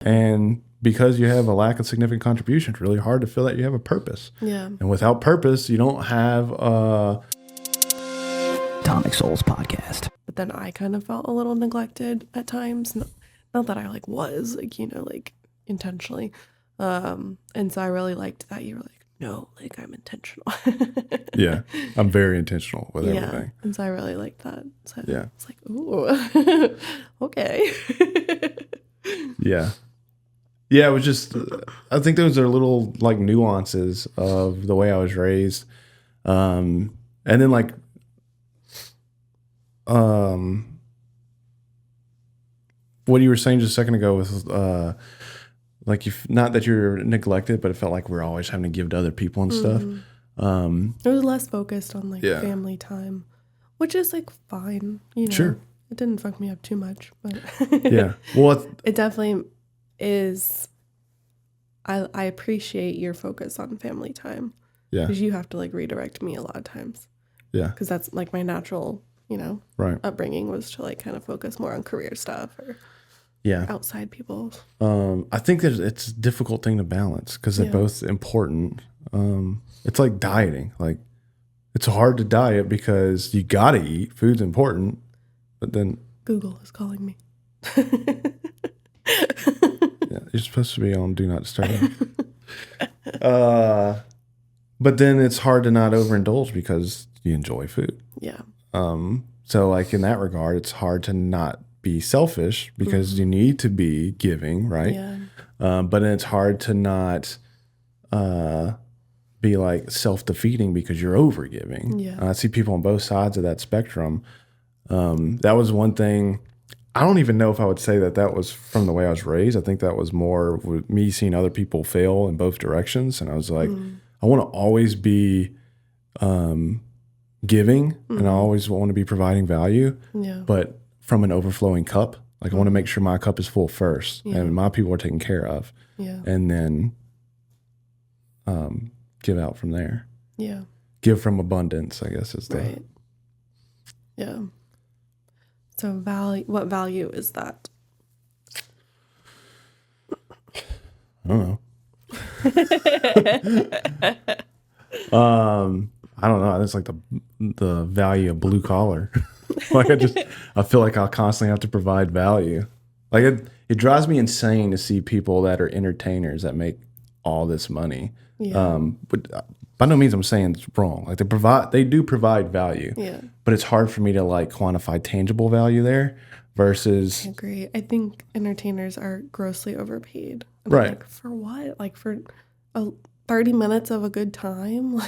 And because you have a lack of significant contribution, it's really hard to feel that you have a purpose. Yeah. And without purpose, you don't have Atomic Souls podcast. But then I kind of felt a little neglected at times. Not that I was intentionally. And so I really liked that you were like, no, I'm intentional. Yeah, I'm very intentional with everything. And so I really liked that. So yeah. It's like, ooh, okay. Yeah. Yeah, it was just, I think those are little nuances of the way I was raised. And then what you were saying just a second ago was not that you're neglected, but it felt like we're always having to give to other people and stuff. It was less focused on family time, which is fine, Sure. It didn't fuck me up too much, but yeah. Well, it definitely is. I appreciate your focus on family time. Yeah. Because you have to redirect me a lot of times. Yeah. Because that's my natural, right. upbringing was to kind of focus more on career stuff or outside people. I think that it's a difficult thing to balance because they're both important. It's like dieting. It's hard to diet because you got to eat. Food's important, but then Google is calling me. Yeah, you're supposed to be on Do Not Disturb. But then it's hard to not overindulge because you enjoy food. Yeah. So in that regard, it's hard to not be selfish because you need to be giving, right? Yeah. But then it's hard to not be self-defeating because you're overgiving. Yeah. I see people on both sides of that spectrum. That was one thing. I don't even know if I would say that was from the way I was raised. I think that was more with me seeing other people fail in both directions. And I was like, I want to always be giving and I always want to be providing value, but from an overflowing cup. I want to make sure my cup is full first and my people are taken care of. Yeah. And then give out from there. Yeah. Give from abundance, I guess is the... Right. Yeah. So what value is that? I don't know. I don't know. It's the value of blue collar. I feel like I'll constantly have to provide value. It drives me insane to see people that are entertainers that make all this money. Yeah. But by no means I'm saying it's wrong. They do provide value. Yeah. But it's hard for me to quantify tangible value there versus. I agree. I think entertainers are grossly overpaid. And right. For what? For 30 minutes of a good time?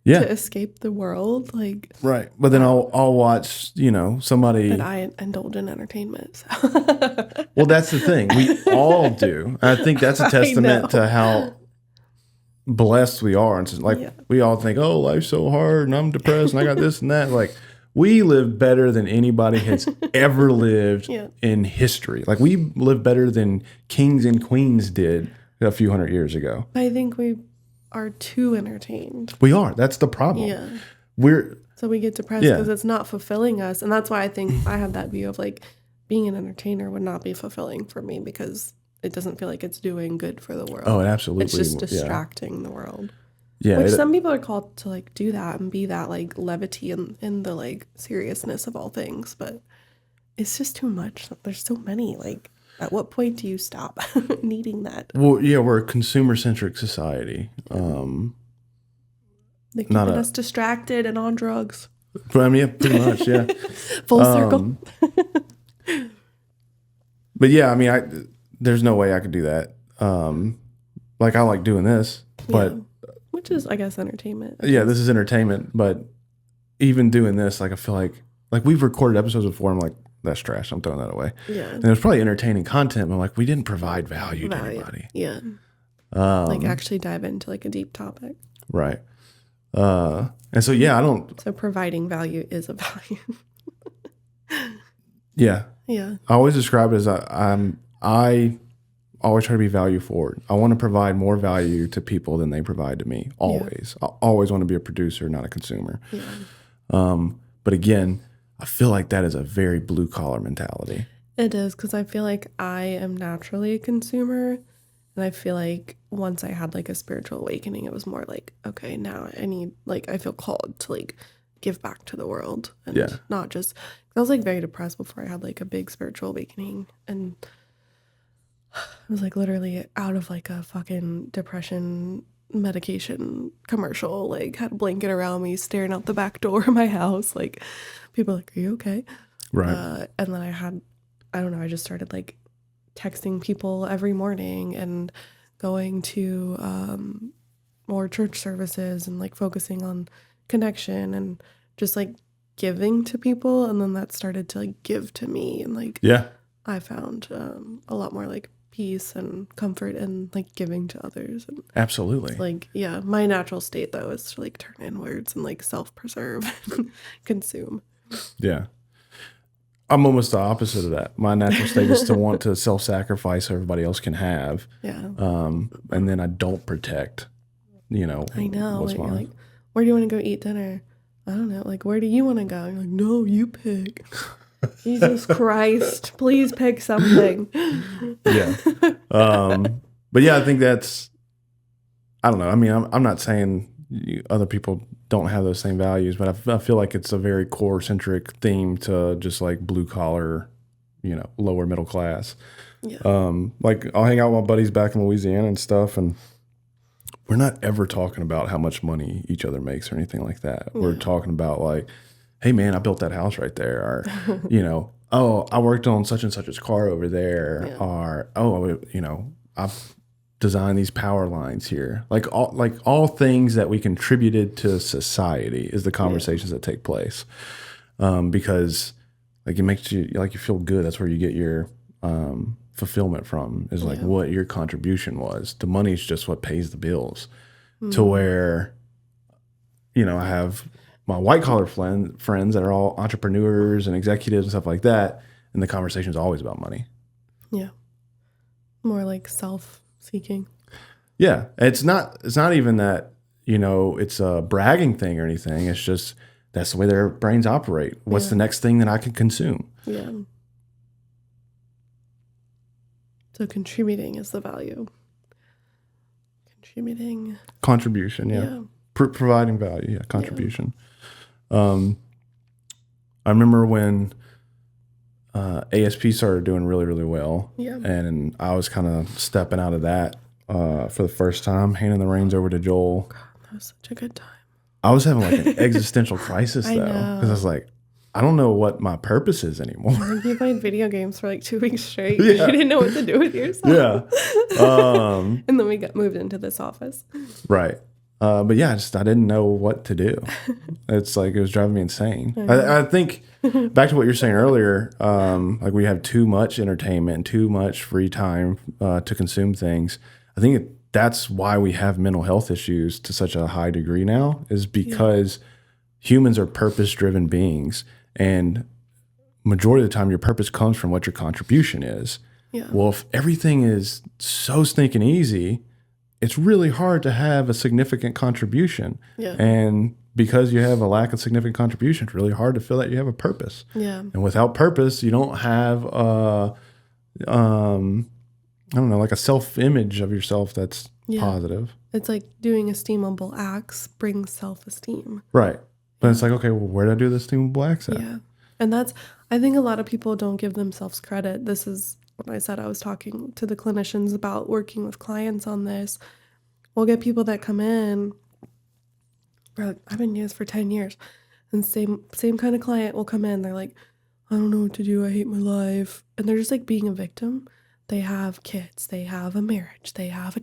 Yeah. To escape the world? Right. But then I'll watch, somebody. But I indulge in entertainment. So. Well, that's the thing. We all do. I think that's a testament to how blessed we are. And we all think, oh, life's so hard and I'm depressed and I got this and that. We live better than anybody has ever lived in history. We live better than kings and queens did a few hundred years ago. I think we are too entertained. We are. That's the problem. Yeah. So we get depressed because it's not fulfilling us. And that's why I think I have that view of being an entertainer would not be fulfilling for me because it doesn't feel like it's doing good for the world. Oh, it absolutely. It's just distracting the world. Yeah. Which some people are called to do that and be that levity and the seriousness of all things. But it's just too much. There's so many. At what point do you stop needing that? Well, yeah, we're a consumer-centric society. They keep us distracted and on drugs. Yeah, pretty much, yeah. Full circle. But yeah, there's no way I could do that. I like doing this, but... Which is, I guess, entertainment. Yeah, this is entertainment, but even doing this, I feel like we've recorded episodes before, I'm like, that's trash. I'm throwing that away. Yeah. And it was probably entertaining content, but we didn't provide value to anybody. Yeah. Actually dive into a deep topic. Right. And so, yeah, I don't. So providing value is a value. Yeah. Yeah. I always describe it as I always try to be value forward. I want to provide more value to people than they provide to me. Always. I always want to be a producer, not a consumer. Yeah. But again, I feel like that is a very blue collar mentality. It is, because I feel like I am naturally a consumer. And I feel like once I had like a spiritual awakening, it was more like, okay, now I need, like, I feel called to like give back to the world and not just, I was like very depressed before I had like a big spiritual awakening. And I was like literally out of like a fucking depression medication commercial, like had a blanket around me, staring out the back door of my house. Like people like, are you okay? Right. And then I don't know, I just started like texting people every morning and going to more church services and like focusing on connection and just like giving to people. And then that started to like give to me. And like, I found a lot more like peace and comfort in like giving to others. And Absolutely. like, yeah, my natural state though is to like turn inwards and like self-preserve and consume. Yeah. I'm almost the opposite of that. My natural state is to want to self-sacrifice so everybody else can have. Yeah. And then I don't protect, I know. what's Like, mine. you're like, where do you want to go eat dinner? I don't know. Like, where do you want to go? You're like, no, you pick. Jesus Christ, please pick something. Yeah. But yeah, I think that's, I don't know. I mean, I'm not saying other people don't have those same values, but I feel like it's a very core centric theme to just like blue collar, lower middle class. Yeah. Like I'll hang out with my buddies back in Louisiana and stuff, and we're not ever talking about how much money each other makes or anything like that. Yeah. We're talking about like, hey man, I built that house right there, or oh, I worked on such and such's car over there, or I've designed these power lines here. Like all things that we contributed to society is the conversations that take place. Because like it makes you feel good. That's where you get your fulfillment from, is like what your contribution was. The money's just what pays the bills. To where, I have my white collar friends that are all entrepreneurs and executives and stuff like that, and the conversation is always about money. Yeah. More like self-seeking. Yeah. It's not even that, it's a bragging thing or anything. It's just that's the way their brains operate. What's the next thing that I can consume? Yeah. So contributing is the value. Contribution, yeah. Providing value, contribution. Yeah. I remember when ASP started doing really, really well. Yeah. And I was kind of stepping out of that for the first time, handing the reins over to Joel. God, that was such a good time. I was having like an existential crisis though, because I was like, I don't know what my purpose is anymore. You played video games for like 2 weeks straight. You didn't know what to do with yourself. Yeah. And then we got moved into this office. Right. But yeah, I didn't know what to do. It's like, it was driving me insane. I think back to what you're saying earlier, like we have too much entertainment and too much free time to consume things. I think that's why we have mental health issues to such a high degree now, is because humans are purpose-driven beings. And majority of the time, your purpose comes from what your contribution is. Yeah. Well, if everything is so stinking easy, it's really hard to have a significant contribution. Yeah. And because you have a lack of significant contribution, it's really hard to feel that you have a purpose. Yeah. And without purpose, you don't have I don't know, like a self-image of yourself that's positive. It's like doing esteemable acts brings self-esteem. Right. But it's like, okay, well, where did I do the esteemable acts at? Yeah. And I think a lot of people don't give themselves credit. This is when I said I was talking to the clinicians about working with clients on this. We'll get people that come in, like, I've been doing this for 10 years. And same kind of client will come in. They're like, I don't know what to do. I hate my life. And they're just like being a victim. They have kids. They have a marriage. They have a